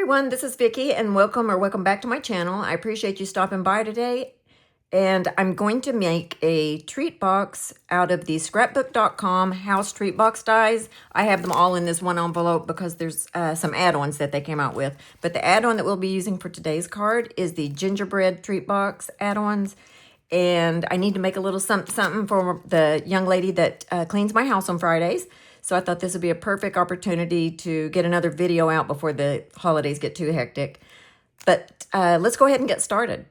everyone, this is Vicki and welcome back to my channel. I appreciate you stopping by today. And I'm going to make a treat box out of the scrapbook.com house treat box dies. I have them all in this one envelope because there's some add-ons that they came out with. But the add-on that we'll be using for today's card is the Gingerbread treat box add-ons. And I need to make a little something for the young lady that cleans my house on Fridays. So I thought this would be a perfect opportunity to get another video out before the holidays get too hectic. But let's go ahead and get started.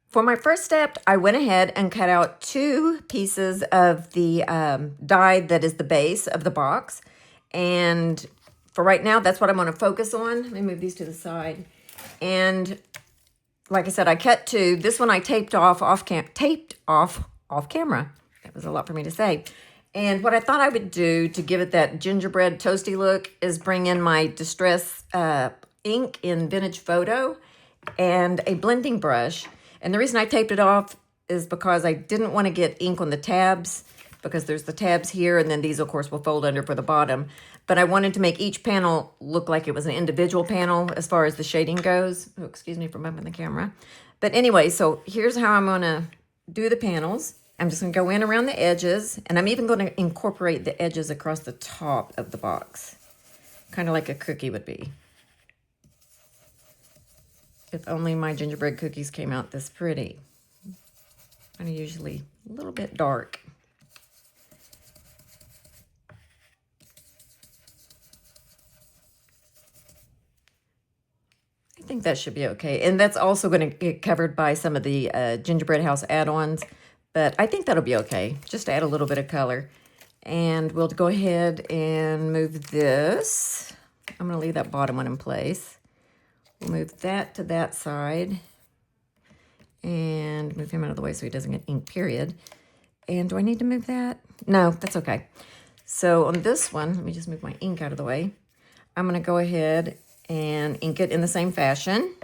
For my first step, I went ahead and cut out 2 pieces of the die that is the base of the box. And for right now, that's what I'm going to focus on. Let me move these to the side. And like I said, I cut 2. This one I taped off camera. That was a lot for me to say. And what I thought I would do to give it that gingerbread toasty look is bring in my Distress ink in Vintage Photo and a blending brush. And the reason I taped it off is because I didn't want to get ink on the tabs, because there's the tabs here, and then these, of course, will fold under for the bottom. But I wanted to make each panel look like it was an individual panel as far as the shading goes. Oh, excuse me for bumping the camera. But anyway, so here's how I'm going to do the panels. I'm just going to go in around the edges, and I'm even going to incorporate the edges across the top of the box, kind of like a cookie would be. If only my gingerbread cookies came out this pretty. I'm usually a little bit dark. I think that should be okay. And that's also going to get covered by some of the gingerbread house add-ons. But I think that'll be okay. Just add a little bit of color. And we'll go ahead and move this. I'm going to leave that bottom one in place. We'll move that to that side. And move him out of the way so he doesn't get ink, period. And do I need to move that? No, that's okay. So on this one, let me just move my ink out of the way. I'm going to go ahead and ink it in the same fashion.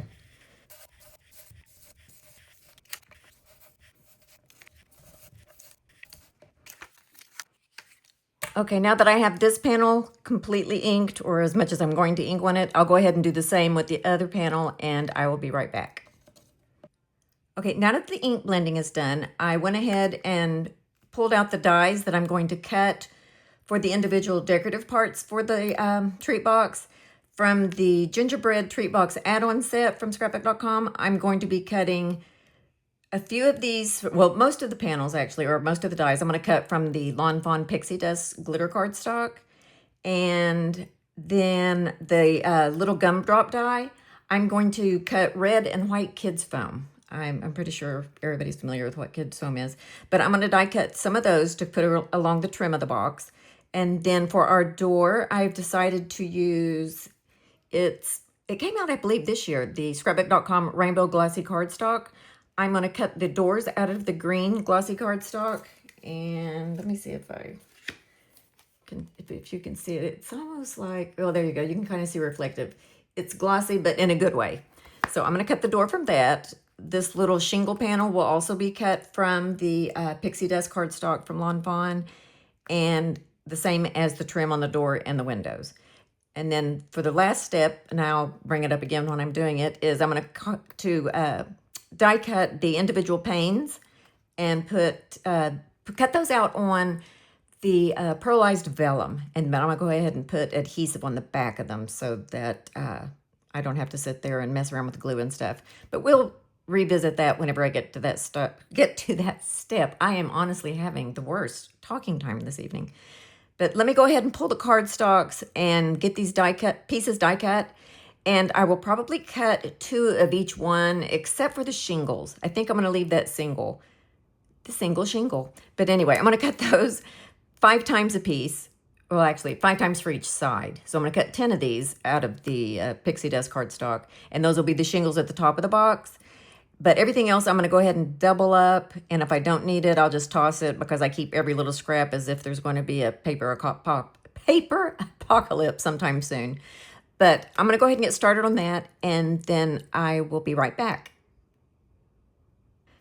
Okay, now that I have this panel completely inked, or as much as I'm going to ink on it, I'll go ahead and do the same with the other panel, and I will be right back. Okay, now that the ink blending is done, I went ahead and pulled out the dies that I'm going to cut for the individual decorative parts for the treat box. From the Gingerbread treat box add-on set from scrapbook.com, I'm going to be cutting a few of these, well, most of the panels actually, or most of the dies, I'm going to cut from the Fawn Pixie Dust glitter cardstock. And then the little gumdrop die, I'm going to cut red and white kids foam. I'm pretty sure everybody's familiar with what kids foam is. But I'm going to die cut some of those to put along the trim of the box. And then for our door, I've decided to use, it came out, I believe, this year, the scrapbook.com Rainbow Glossy Cardstock. I'm going to cut the doors out of the green glossy cardstock, and let me see if you can see it. It's almost like, oh, there you go. You can kind of see reflective. It's glossy, but in a good way. So I'm going to cut the door from that. This little shingle panel will also be cut from the Pixie Dust cardstock from Fawn, and the same as the trim on the door and the windows. And then for the last step, and I'll bring it up again when I'm doing it, is I'm going to die cut the individual panes and cut those out on the pearlized vellum. And I'm going to go ahead and put adhesive on the back of them so that I don't have to sit there and mess around with glue and stuff. But we'll revisit that whenever I get to that step. I am honestly having the worst talking time this evening. But let me go ahead and pull the cardstocks and get these pieces die cut. And I will probably cut 2 of each one, except for the shingles. I think I'm going to leave that single shingle. But anyway, I'm going to cut those 5 times a piece. Well, actually, 5 times for each side. So I'm going to cut 10 of these out of the Pixie Dust cardstock. And those will be the shingles at the top of the box. But everything else, I'm going to go ahead and double up. And if I don't need it, I'll just toss it, because I keep every little scrap as if there's going to be a paper apocalypse sometime soon. But I'm going to go ahead and get started on that, and then I will be right back.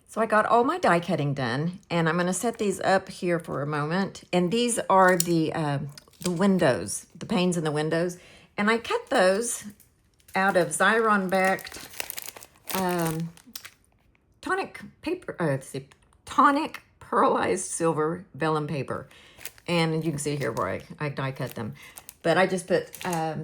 So I got all my die cutting done, and I'm going to set these up here for a moment. And these are the windows, the panes in the windows. And I cut those out of Xyron-backed Tonic paper, let's see, Tonic pearlized silver vellum paper. And you can see here where I die cut them. But I just put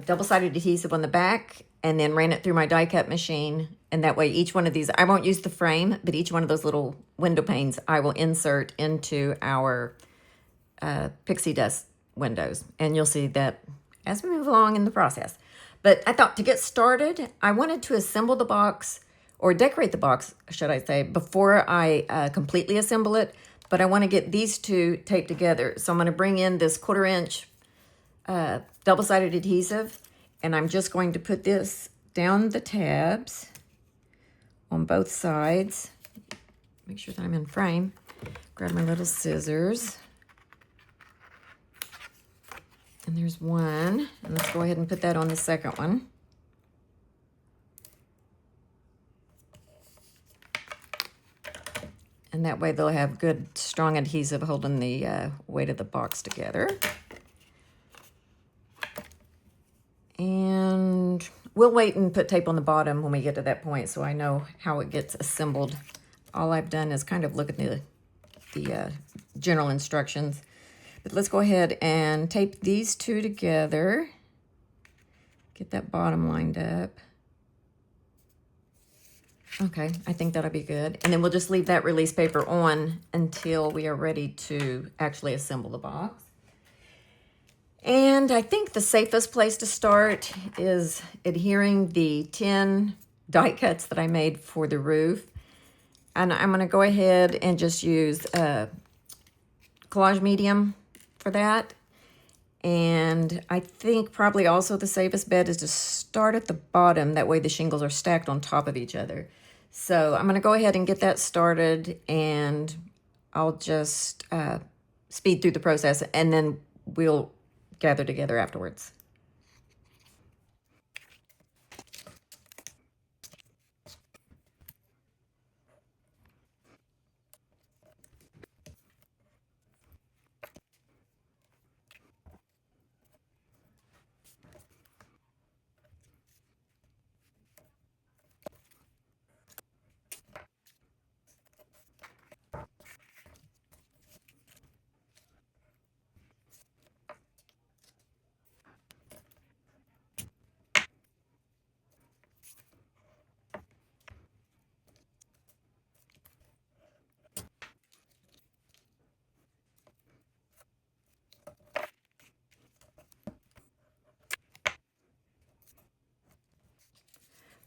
double-sided adhesive on the back and then ran it through my die cut machine. And that way each one of these, I won't use the frame, but each one of those little window panes I will insert into our Pixie dust windows. And you'll see that as we move along in the process. But I thought to get started, I wanted to assemble the box, or decorate the box, should I say, before I completely assemble it. But I want to get these two taped together. So I'm going to bring in this 1/4 inch double-sided adhesive, and I'm just going to put this down the tabs on both sides. Make sure that I'm in frame. Grab my little scissors. And there's one. And let's go ahead and put that on the second one. And that way they'll have good, strong adhesive holding the weight of the box together. And we'll wait and put tape on the bottom when we get to that point so I know how it gets assembled. All I've done is kind of look at the general instructions. But let's go ahead and tape these two together. Get that bottom lined up. Okay, I think that'll be good. And then we'll just leave that release paper on until we are ready to actually assemble the box. And I think the safest place to start is adhering the 10 die cuts that I made for the roof. And I'm going to go ahead and just use Collage medium for that. And I think probably also the safest bet is to start at the bottom. That way the shingles are stacked on top of each other. So I'm going to go ahead and get that started, and I'll just speed through the process, and then we'll gather together afterwards.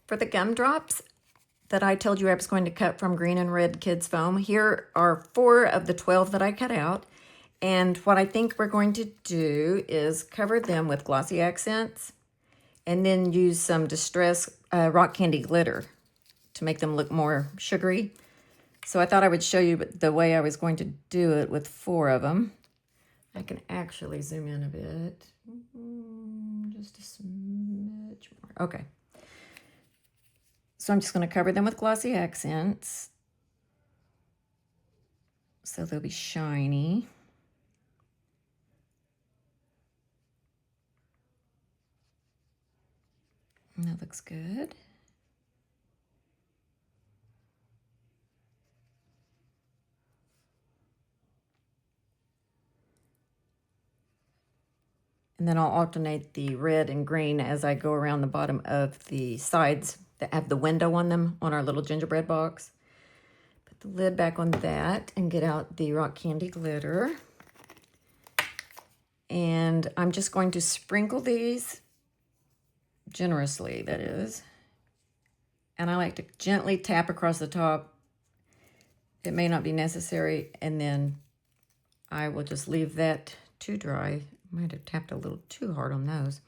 For the gumdrops that I told you I was going to cut from green and red kids foam, here are 4 of the 12 that I cut out. And what I think we're going to do is cover them with glossy accents and then use some distress rock candy glitter to make them look more sugary. So I thought I would show you the way I was going to do it with 4 of them. I can actually zoom in a bit. Just a smidge more. Okay. So I'm just going to cover them with glossy accents so they'll be shiny. And that looks good. And then I'll alternate the red and green as I go around the bottom of the sides that have the window on them on our little gingerbread box. Put the lid back on that and get out the rock candy glitter. And I'm just going to sprinkle these generously, that is. And I like to gently tap across the top. It may not be necessary, and then I will just leave that to dry. Might have tapped a little too hard on those.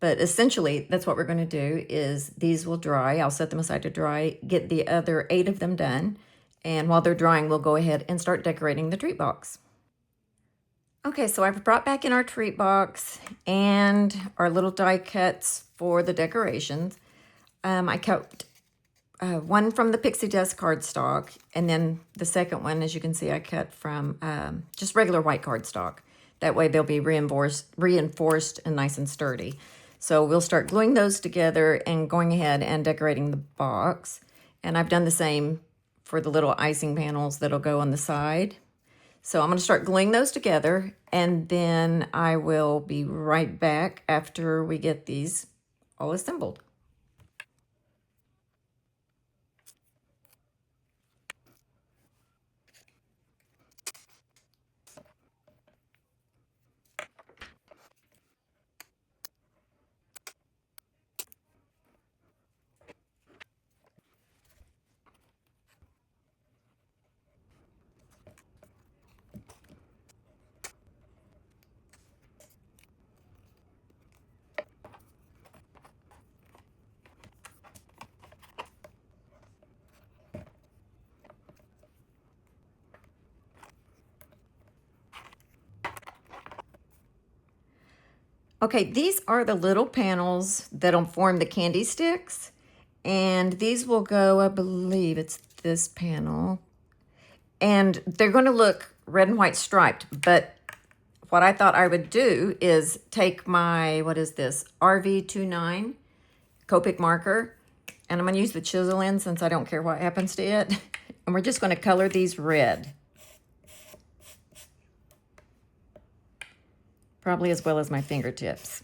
But essentially, that's what we're going to do is these will dry. I'll set them aside to dry, get the other 8 of them done. And while they're drying, we'll go ahead and start decorating the treat box. Okay, so I've brought back in our treat box and our little die cuts for the decorations. I cut one from the Pixie dust cardstock, and then the second one, as you can see, I cut from just regular white cardstock. That way they'll be reinforced and nice and sturdy. So we'll start gluing those together and going ahead and decorating the box. And I've done the same for the little icing panels that'll go on the side. So I'm going to start gluing those together, and then I will be right back after we get these all assembled. Okay, these are the little panels that'll form the candy sticks. And these will go, I believe it's this panel. And they're going to look red and white striped. But what I thought I would do is take my, what is this, RV29 Copic marker. And I'm going to use the chisel end since I don't care what happens to it. And we're just going to color these red. Probably as well as my fingertips.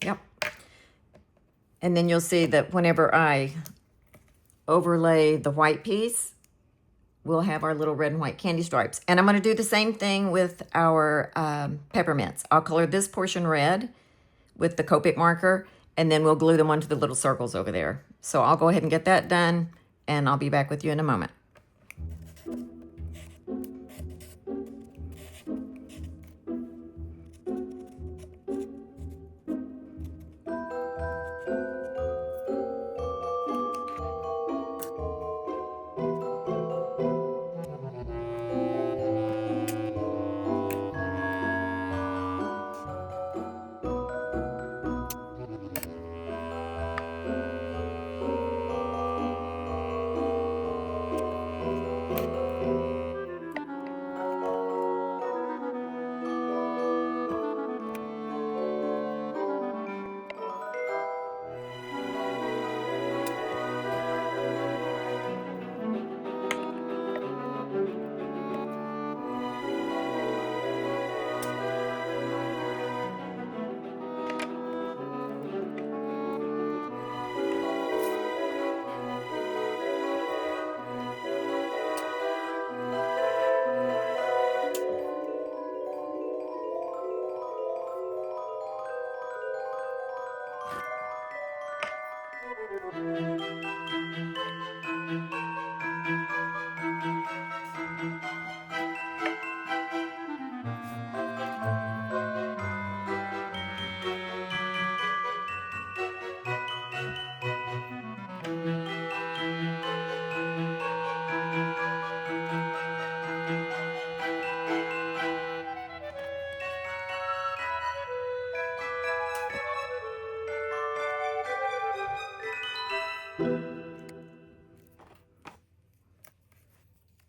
Yep. And then you'll see that whenever I overlay the white piece, we'll have our little red and white candy stripes. And I'm going to do the same thing with our peppermints. I'll color this portion red with the Copic marker, and then we'll glue them onto the little circles over there. So I'll go ahead and get that done, and I'll be back with you in a moment.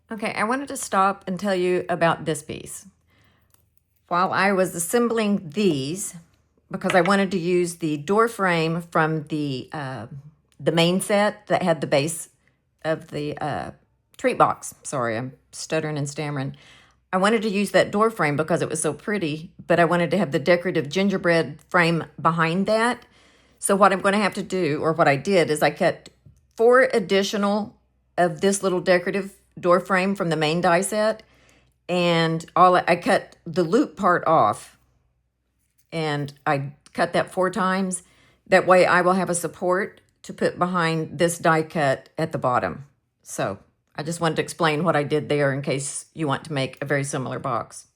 Okay, I wanted to stop and tell you about this piece. While I was assembling these, because I wanted to use the door frame from the main set that had the base of the treat box. Sorry, I'm stuttering and stammering. I wanted to use that door frame because it was so pretty, but I wanted to have the decorative gingerbread frame behind that. So what I'm going to have to do, or what I did, is I cut 4 additional of this little decorative door frame from the main die set, and I cut the loop part off, and I cut that 4 times. That way I will have a support to put behind this die cut at the bottom. So I just wanted to explain what I did there in case you want to make a very similar box.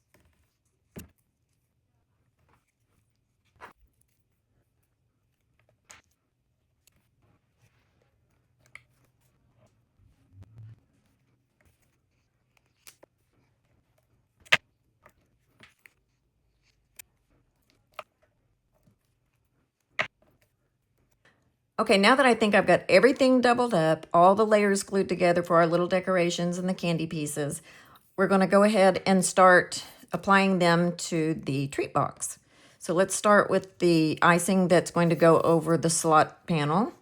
Okay, now that I think I've got everything doubled up, all the layers glued together for our little decorations and the candy pieces, we're going to go ahead and start applying them to the treat box. So let's start with the icing that's going to go over the slot panel.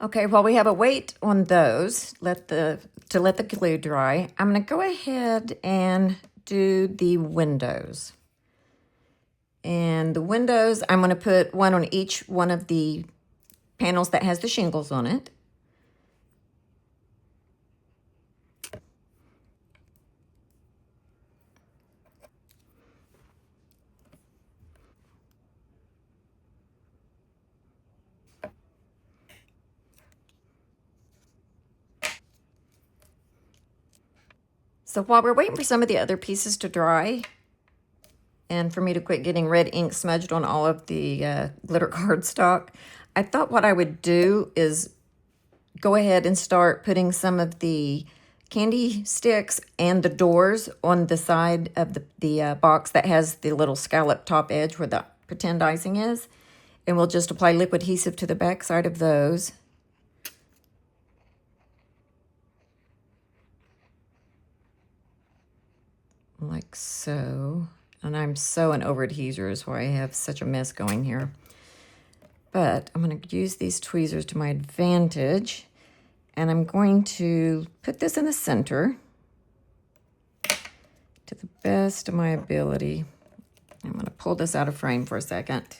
Okay, while we have a wait on those, to let the glue dry, I'm going to go ahead and do the windows. And the windows, I'm going to put one on each one of the panels that has the shingles on it. So while we're waiting for some of the other pieces to dry, and for me to quit getting red ink smudged on all of the glitter cardstock, I thought what I would do is go ahead and start putting some of the candy sticks and the doors on the side of the box that has the little scallop top edge where the pretend icing is. And we'll just apply liquid adhesive to the back side of those. Like so. And I'm so an over adheser is why I have such a mess going here. But I'm going to use these tweezers to my advantage. And I'm going to put this in the center to the best of my ability. I'm going to pull this out of frame for a second.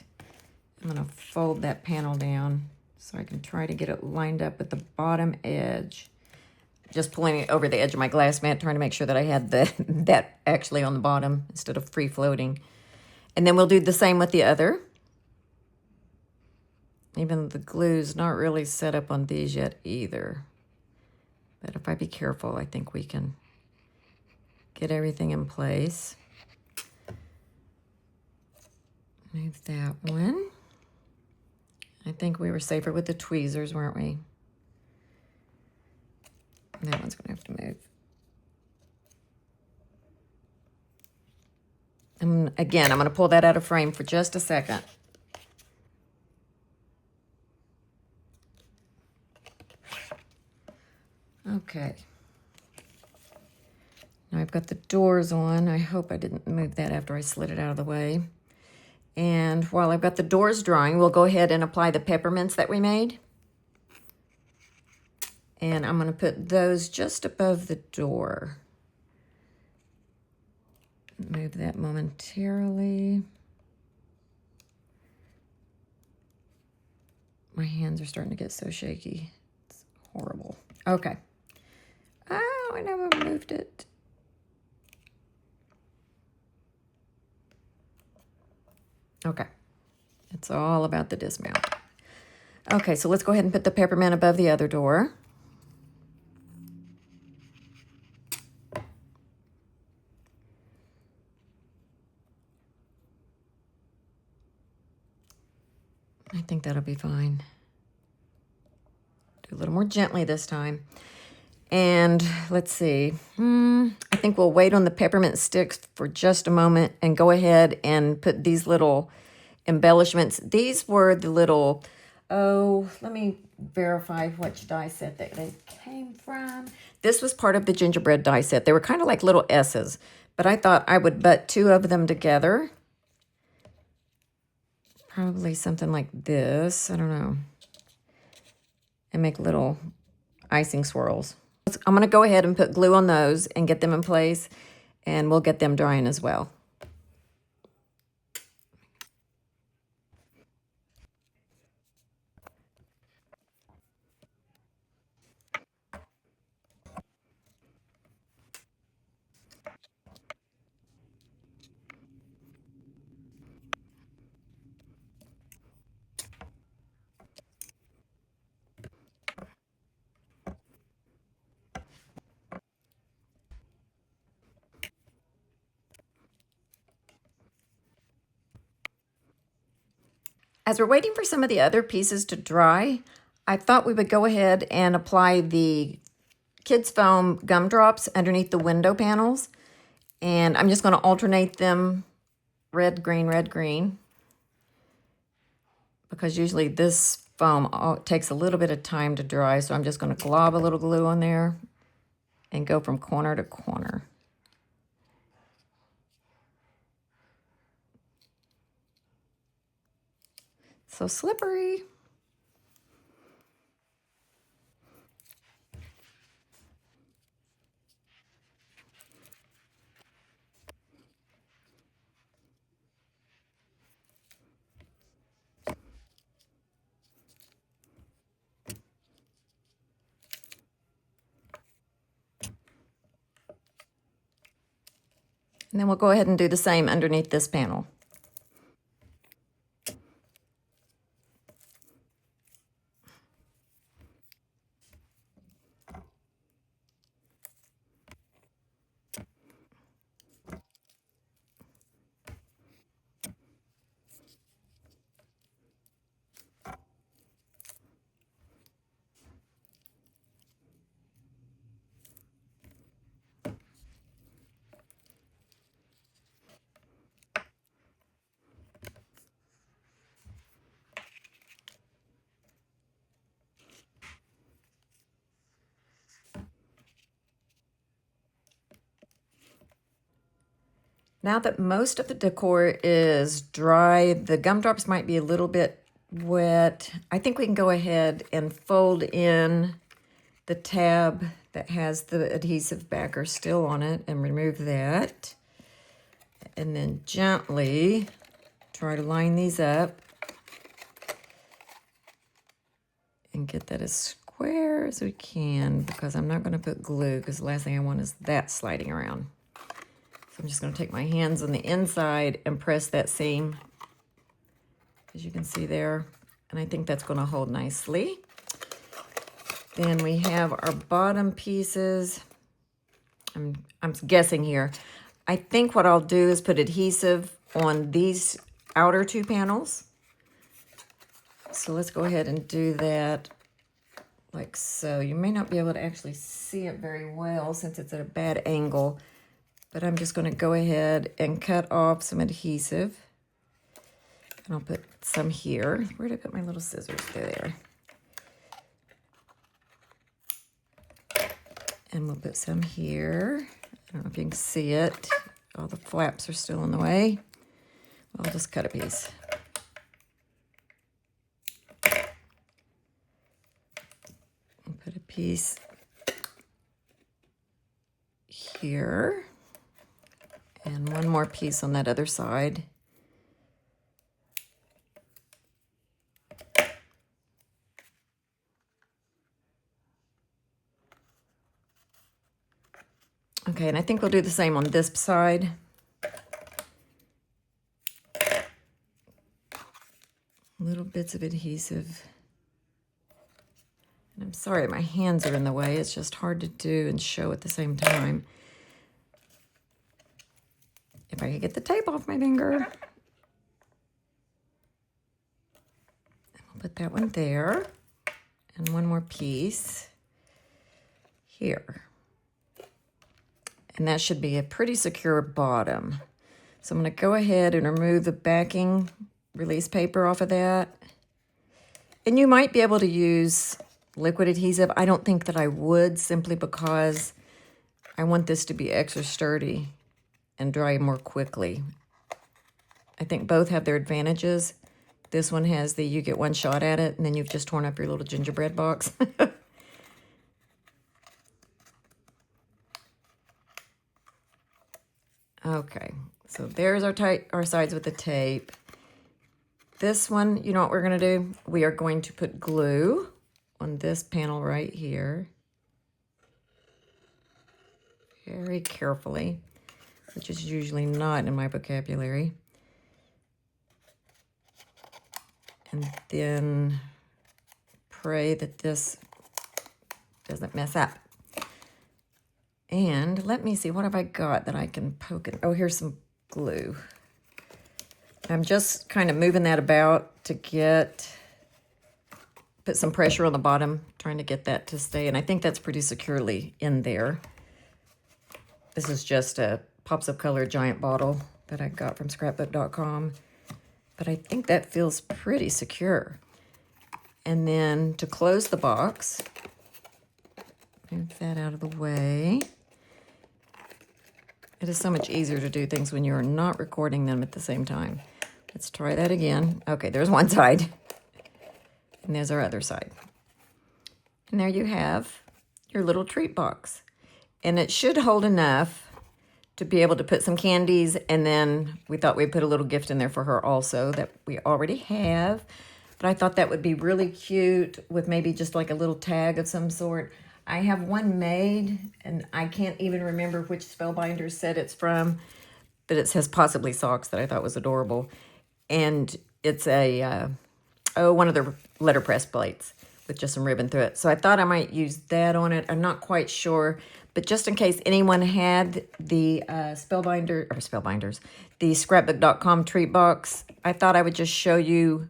I'm going to fold that panel down so I can try to get it lined up with the bottom edge. Just pulling it over the edge of my glass mat, trying to make sure that I had that actually on the bottom instead of free floating. And then we'll do the same with the other. Even the glue's not really set up on these yet either. But if I be careful, I think we can get everything in place. Move that one. I think we were safer with the tweezers, weren't we? That one's going to have to move. And again, I'm going to pull that out of frame for just a second. Okay. Now I've got the doors on. I hope I didn't move that after I slid it out of the way. And while I've got the doors drying, we'll go ahead and apply the peppermints that we made. And I'm going to put those just above the door. Move that momentarily. My hands are starting to get so shaky. It's horrible. Okay. Oh, I never moved it. Okay. It's all about the dismount. Okay, so let's go ahead and put the peppermint above the other door. I think that'll be fine. Do a little more gently this time. And let's see. I think we'll wait on the peppermint sticks for just a moment and go ahead and put these little embellishments. These were the little, let me verify which die set that they came from. This was part of the gingerbread die set. They were kind of like little S's, but I thought I would butt two of them together. Probably something like this, I don't know. And make little icing swirls. I'm gonna go ahead and put glue on those and get them in place, and we'll get them drying as well. As we're waiting for some of the other pieces to dry, I thought we would go ahead and apply the Kids Foam gumdrops underneath the window panels. And I'm just going to alternate them red, green, red, green. because usually this foam takes a little bit of time to dry. So I'm just going to glob a little glue on there and go from corner to corner. So slippery. And then we'll go ahead and do the same underneath this panel. Now that most of the decor is dry, the gumdrops might be a little bit wet. I think we can go ahead and fold in the tab that has the adhesive backer still on it and remove that. And then gently try to line these up and get that as square as we can, because I'm not going to put glue, because the last thing I want is that sliding around. So I'm just going to take my hands on the inside and press that seam, as you can see there. And I think that's going to hold nicely. Then we have our bottom pieces. I'm guessing here. I think what I'll do is put adhesive on these outer two panels. So let's go ahead and do that like so. You may not be able to actually see it very well since it's at a bad angle. But I'm just going to go ahead and cut off some adhesive. And I'll put some here. Where did I put my little scissors? There. And we'll put some here. I don't know if you can see it. All the flaps are still in the way. I'll just cut a piece. And put a piece here. And one more piece on that other side. Okay, and I think we'll do the same on this side. Little bits of adhesive. And I'm sorry, my hands are in the way. It's just hard to do and show at the same time. If I could get the tape off my finger. And we'll put that one there. And one more piece here. And that should be a pretty secure bottom. So I'm going to go ahead and remove the backing release paper off of that. And you might be able to use liquid adhesive. I don't think that I would, simply because I want this to be extra sturdy and dry more quickly. I think both have their advantages. This one has the you get one shot at it, and then you've just torn up your little gingerbread box. Okay, so there's our sides with the tape. This one, you know what we're going to do? We are going to put glue on this panel right here. Very carefully, which is usually not in my vocabulary. And then pray that this doesn't mess up. And let me see, what have I got that I can poke it? Oh, here's some glue. I'm just kind of moving that about to put some pressure on the bottom, trying to get that to stay. And I think that's pretty securely in there. This is just a Pops of Color giant bottle that I got from scrapbook.com. but I think that feels pretty secure. And then to close the box, move that out of the way. It is so much easier to do things when you're not recording them at the same time. Let's try that again. Okay, there's one side. And there's our other side. And there you have your little treat box. And it should hold enough to be able to put some candies, and then we thought we'd put a little gift in there for her also that we already have. But I thought that would be really cute with maybe just like a little tag of some sort. I have one made, and I can't even remember which spellbinder set it's from, but it says Possibly Socks that I thought was adorable. And it's a, one of the letterpress plates with just some ribbon through it. So I thought I might use that on it. I'm not quite sure, but just in case anyone had the spellbinders, the scrapbook.com treat box, I thought I would just show you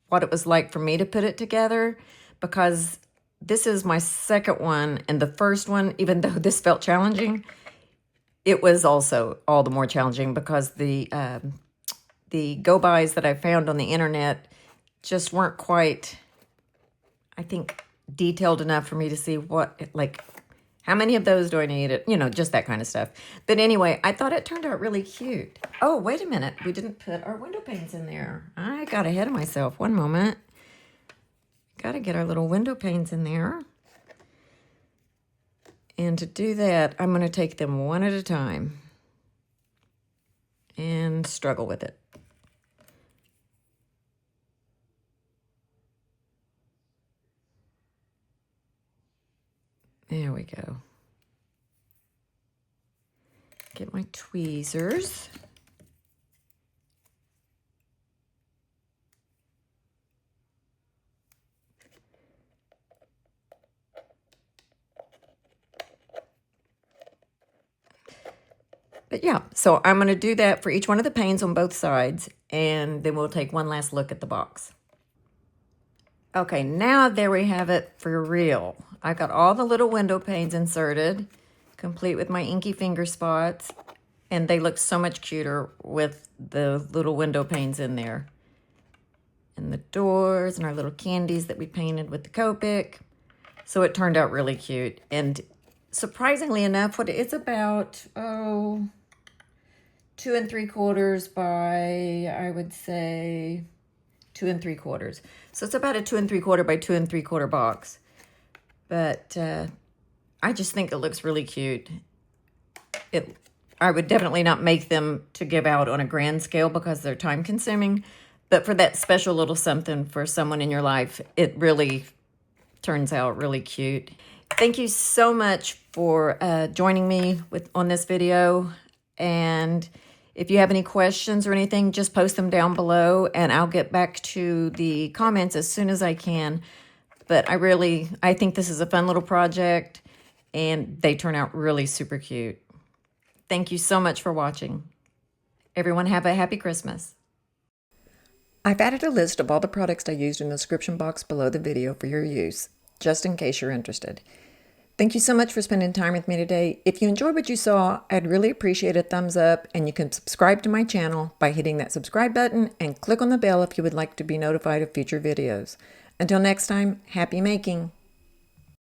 what it was like for me to put it together, because this is my second one, and the first one, even though this felt challenging, it was also all the more challenging because the go-bys that I found on the internet just weren't quite, I think, detailed enough for me to see what, like, how many of those do I need? You know, just that kind of stuff. But anyway, I thought it turned out really cute. Oh, wait a minute. We didn't put our window panes in there. I got ahead of myself. One moment. Got to get our little window panes in there. And to do that, I'm going to take them one at a time and struggle with it. There we go. Get my tweezers. But yeah, so I'm going to do that for each one of the panes on both sides, and then we'll take one last look at the box. Okay, now there we have it for real. I got all the little window panes inserted, complete with my inky finger spots, and they look so much cuter with the little window panes in there. And the doors and our little candies that we painted with the Copic. So it turned out really cute. And surprisingly enough, what it's about, 2 3/4 by, I would say, 2 3/4. So it's about a 2 3/4 by 2 3/4 box. But I just think it looks really cute. I would definitely not make them to give out on a grand scale because they're time consuming. But for that special little something for someone in your life, it really turns out really cute. Thank you so much for joining me on this video. And if you have any questions or anything, just post them down below and I'll get back to the comments as soon as I can. But I think this is a fun little project and they turn out really super cute. Thank you so much for watching. Everyone have a happy Christmas. I've added a list of all the products I used in the description box below the video for your use, just in case you're interested. Thank you so much for spending time with me today. If you enjoyed what you saw, I'd really appreciate a thumbs up, and you can subscribe to my channel by hitting that subscribe button and click on the bell if you would like to be notified of future videos. Until next time, happy making!